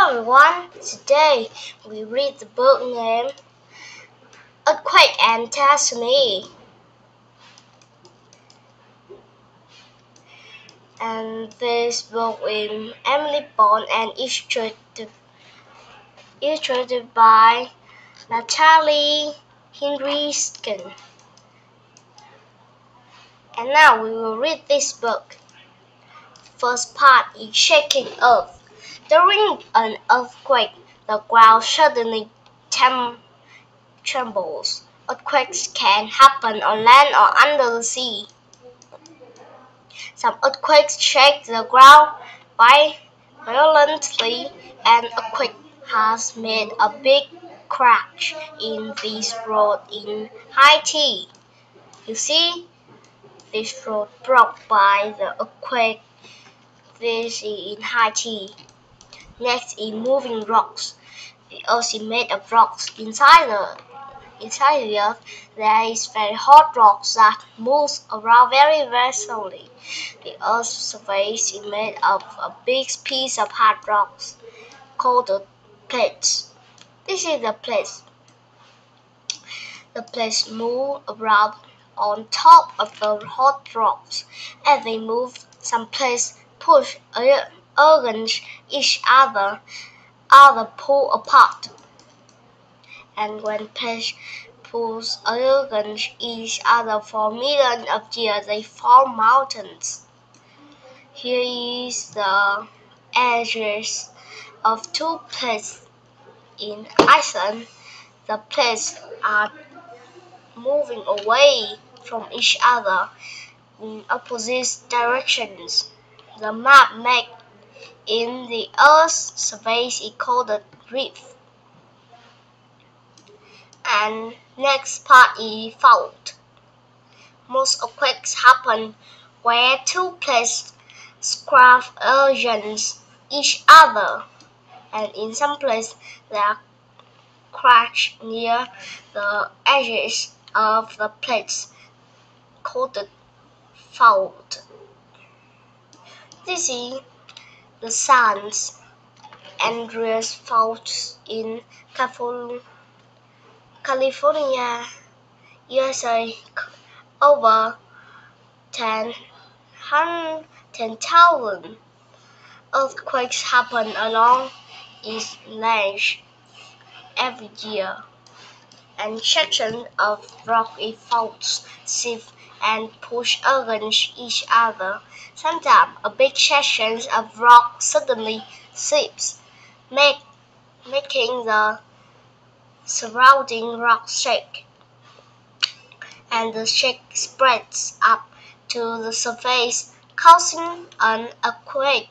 Hello everyone, today we read the book named Earthquacks and Tsunamis. And this book is Emily Bond and illustrated by Natalie Henryskin. And now we will read this book. First part is Shaking Earth. During an earthquake, the ground suddenly trembles. Earthquakes can happen on land or under the sea. Some earthquakes shake the ground violently. An earthquake has made a big crack in this road in Haiti. You see, this road broke by the earthquake. This is in Haiti. Next is moving rocks. The earth is made of rocks. Inside the earth, there is very hot rocks that move around very slowly. The earth's surface is made of a big piece of hard rocks called the plates. This is the plates. The plates move around on top of the hot rocks. As they move, some plates push against each other, others pull apart. And when plates pull against each other for millions of years, they form mountains. Here is the edges of two plates in Iceland. The plates are moving away from each other in opposite directions. The map made in the Earth's surface is called a rift. And next part is fault. Most earthquakes happen where two plates scrape against each other, and in some places there are cracks near the edges of the plates called the fault. This is the San Andreas Fault in California, USA. Over 10,000 earthquakes happen along its length every year, and sections of rocky faults shift and push against each other. Sometimes a big section of rock suddenly shifts, making the surrounding rock shake, and the shake spreads up to the surface, causing an earthquake.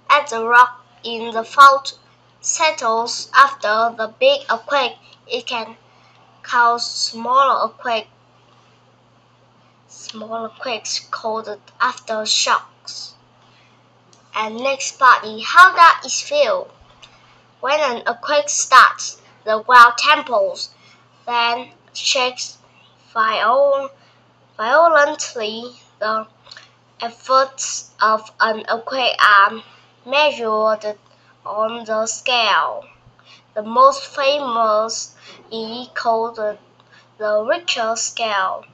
As the rock in the fault settles after the big earthquake, it can cause smaller quakes called aftershocks. And next part is how does it feel? When an earthquake starts, the ground trembles, then shakes violently. The effects of an earthquake are measured on the scale. The most famous is called the Richter scale,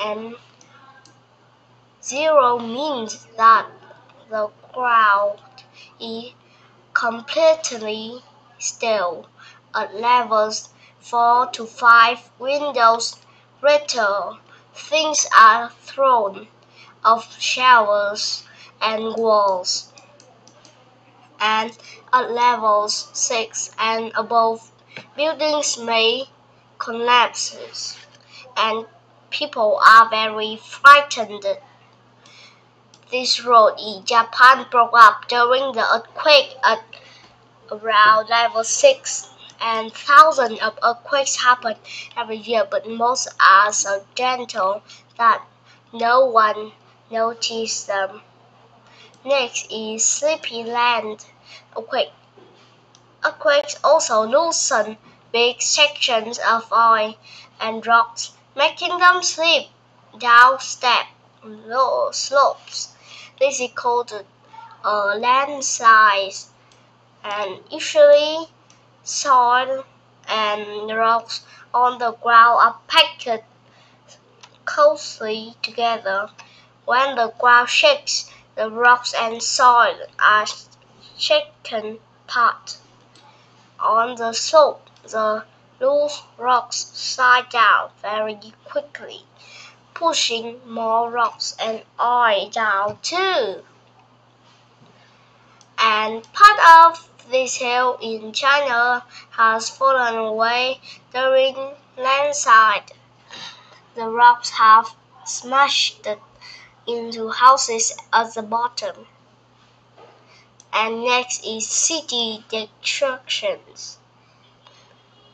and 0 means that the ground is completely still. At levels 4 to 5, windows rattle, things are thrown off showers and walls. And at levels 6 and above, buildings may collapse, and people are very frightened. This road in Japan broke up during the earthquake at around level 6, and thousands of earthquakes happen every year, but most are so gentle that no one notices them. Next is Sleepy Land earthquake. Earthquakes also loosen big sections of oil and rocks, making them slip down steep slopes. This is called a landslide. and usually soil and rocks on the ground are packed closely together. When the ground shakes, the rocks and soil are shaken apart. On the slope, the loose rocks slide down very quickly, pushing more rocks and oil down too. And part of this hill in China has fallen away during landslide. The rocks have smashed into houses at the bottom. And next is city destructions.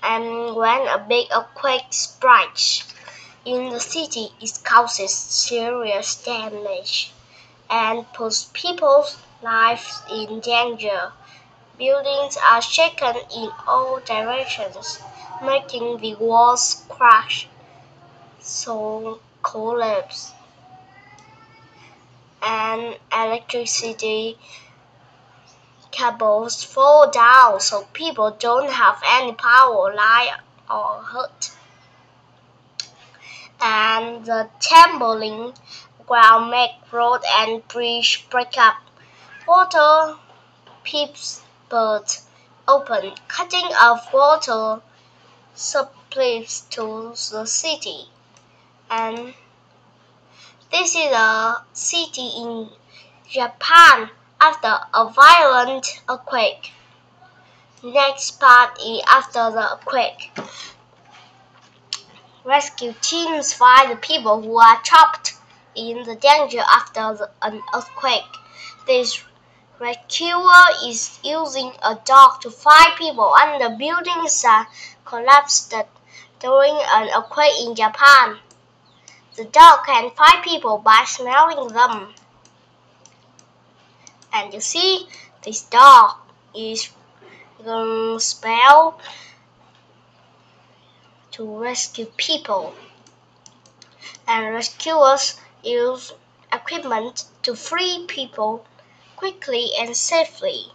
And when a big earthquake strikes in the city, it causes serious damage and puts people's lives in danger. Buildings are shaken in all directions, making the walls crash, so collapse. And electricity cables fall down, so people don't have any power, lie or hurt. And the tumbling ground make road and bridge break up. Water pipes burst open, cutting off water supplies to the city. And this is a city in Japan after a violent earthquake. Next part is after the earthquake. Rescue teams find the people who are trapped in the danger after an earthquake. This rescuer is using a dog to find people under buildings that collapsed during an earthquake in Japan. The dog can find people by smelling them. And you see, this dog is spelled to rescue people. And rescuers use equipment to free people quickly and safely.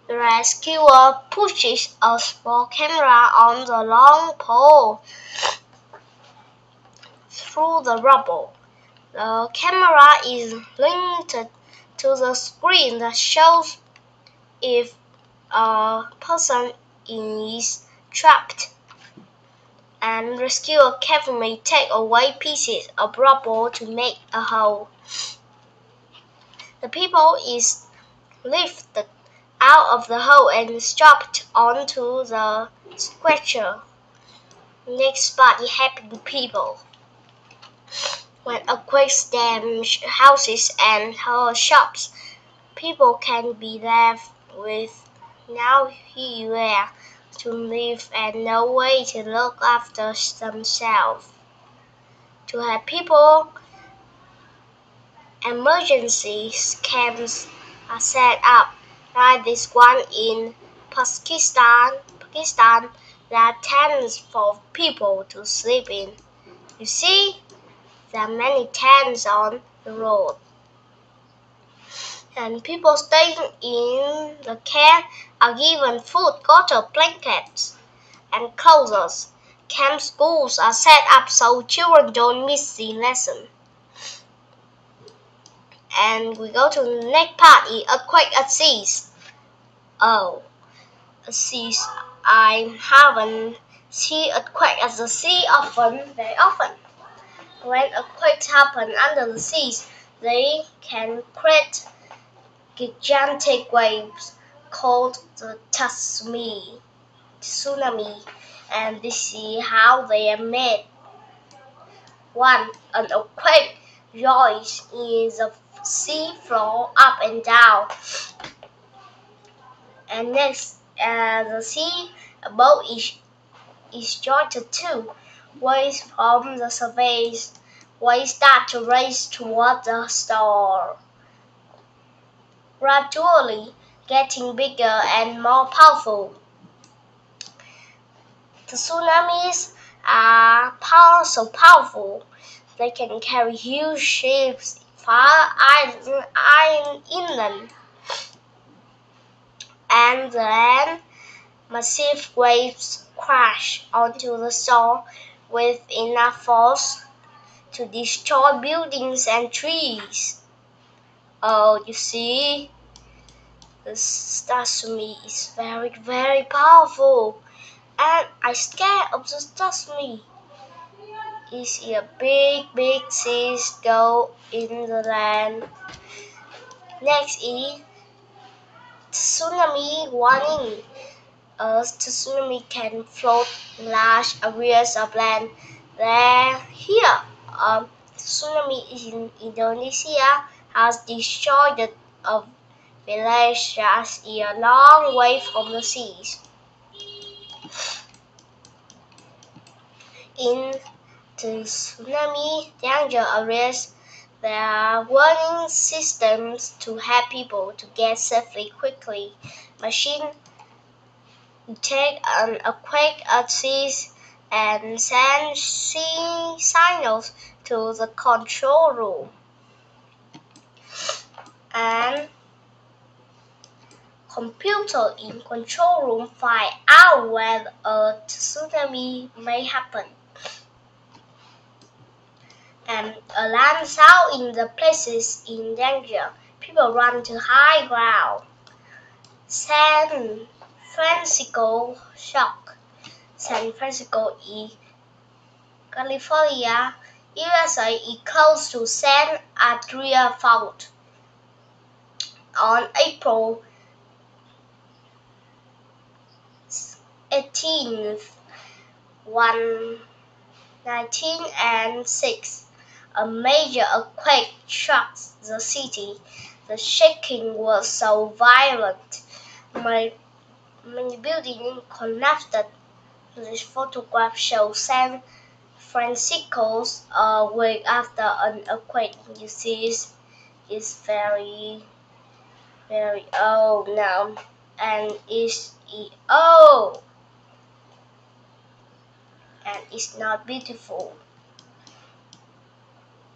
The rescuer pushes a small camera on the long pole through the rubble. The camera is linked to the screen that shows if a person is trapped. And rescuer carefully take away pieces of rubble to make a hole. The people is lifted out of the hole and strapped onto the stretcher. Next part is helping people. When earthquakes damage houses and shops, people can be left with nowhere to live and no way to look after themselves. To help people, emergency camps are set up, like this one in Pakistan that tents for people to sleep in. You see, there are many tents on the road. And people staying in the camp are given food, water, blankets, and clothes. Camp schools are set up so children don't miss the lesson. And we go to the next part, is earthquake at seas. Oh, at seas, I haven't seen earthquake at the sea very often. When earthquakes happen under the seas, they can create gigantic waves called the tsunami, and this is how they are made. 1. An earthquake joys in the sea floor up and down, and next the sea above is jointed too. Waves from the surface, waves start to race toward the shore, gradually getting bigger and more powerful. The tsunamis are so powerful they can carry huge ships far inland. and then massive waves crash onto the shore with enough force to destroy buildings and trees. Oh, you see, the tsunami is very, very powerful, and I'm scared of the tsunami. You see a big seas go in the land. Next is tsunami warning. A tsunami can float large areas of land. Here, a tsunami in Indonesia has destroyed a village just a long way from the seas. In the tsunami danger areas, there are warning systems to help people to get safely quickly. Machine detect an earthquake at sea and send signals to the control room. And computer in control room find out when a tsunami may happen, and alarm sound in the places in danger. People run to high ground. San Francisco shock. San Francisco is California, USA is close to San Andreas Fault. On April 18th, 1906, a major earthquake struck the city. The shaking was so violent, many buildings collapsed. This photograph shows San Francisco a week after an earthquake. You see, it's very old now, and it's old, and it's not beautiful.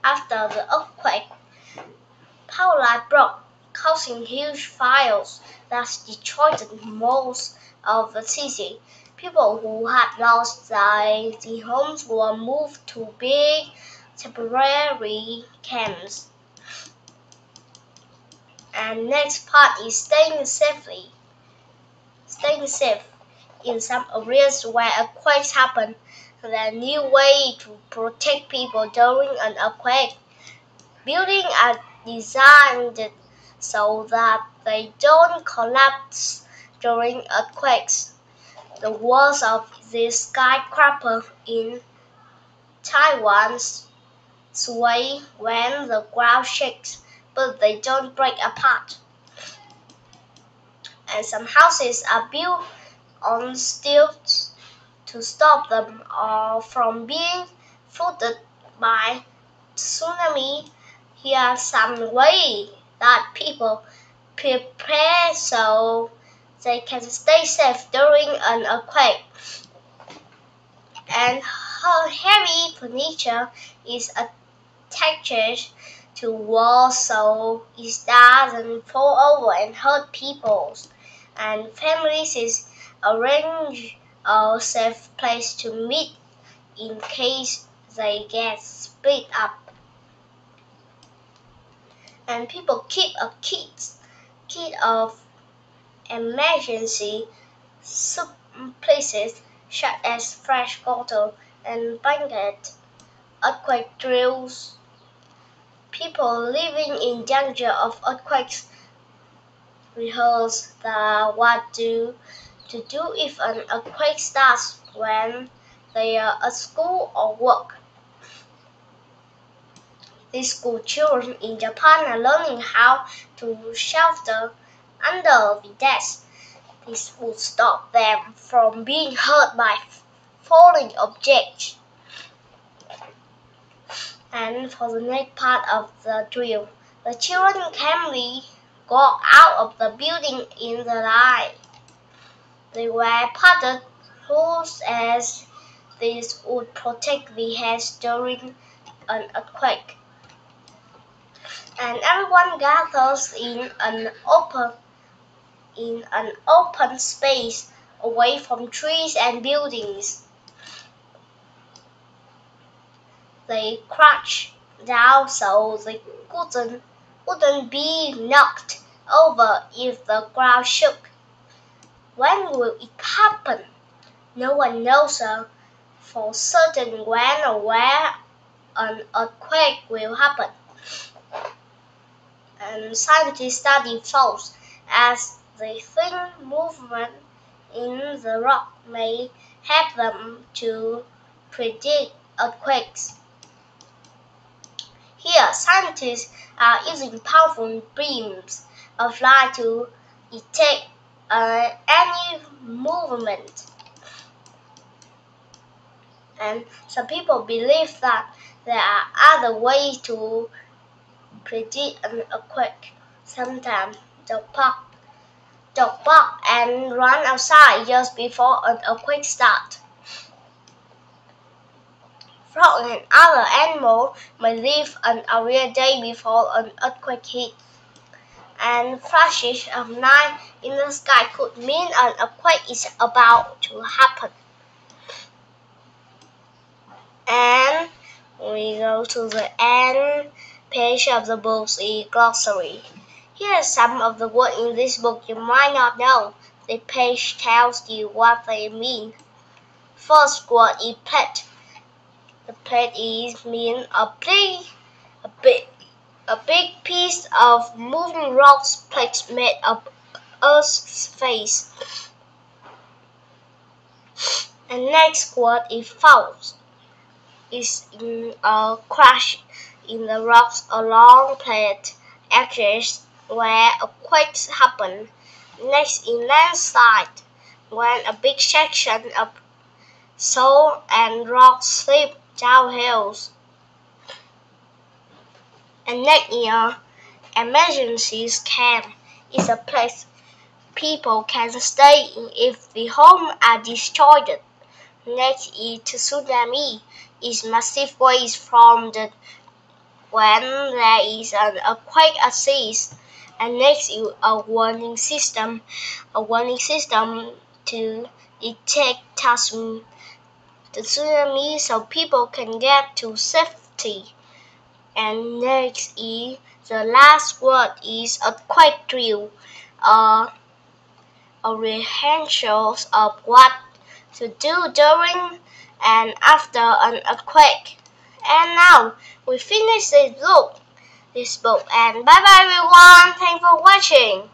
After the earthquake, power line broke, causing huge fires that destroyed most of the city. People who had lost their homes were moved to big temporary camps. And next part is staying safe. In some areas where earthquakes happen, there are new ways to protect people during an earthquake. Buildings are designed so that they don't collapse during earthquakes. The walls of this skyscraper in Taiwan sway when the ground shakes, but they don't break apart. And some houses are built on stilts to stop them from being flooded by tsunami. Here are some ways that people prepare so they can stay safe during an earthquake. And heavy furniture is attached to walls so it doesn't fall over and hurt people. And families arrange a safe place to meet in case they get split up. And people keep a kit of emergency supplies such as fresh water and blankets. Earthquake drills. People living in danger of earthquakes rehearse what to do if an earthquake starts when they are at school or work. These school children in Japan are learning how to shelter under the desk. This would stop them from being hurt by falling objects. And for the next part of the drill, the children calmly got out of the building in the line. They were padded rules as this would protect the heads during an earthquake. And everyone gathers in an open in an open space away from trees and buildings. They crouched down so they wouldn't be knocked over if the ground shook. When will it happen? No one knows for certain when or where an earthquake will happen. And scientists study faults as they think movement in the rock may help them to predict earthquakes. Here, scientists are using powerful beams of light to detect any movement. And some people believe that there are other ways to predict an earthquake. Sometimes dogs bark and run outside just before an earthquake starts. Frogs and other animals may leave an area day before an earthquake hits. And flashes of light in the sky could mean an earthquake is about to happen. And we go to the end page of the book's glossary. Here are some of the words in this book you might not know. The page tells you what they mean. First word is plate. The plate means a big piece of moving rocks plate made of Earth's face. And next word is fault. It's a crash in the rocks along plate edges where earthquakes happen. Next is landslide, when a big section of soil and rocks slip down hills. And next is emergency camp. It's a place people can stay in if the homes are destroyed. Next is tsunami. It's massive waves from when there is an earthquake at sea. And next is a warning system. A warning system to detect the tsunami so people can get to safety. And next is the last word is earthquake drill. A rehearsal of what to do during and after an earthquake. And now we finish this book and bye bye everyone. Thanks for watching.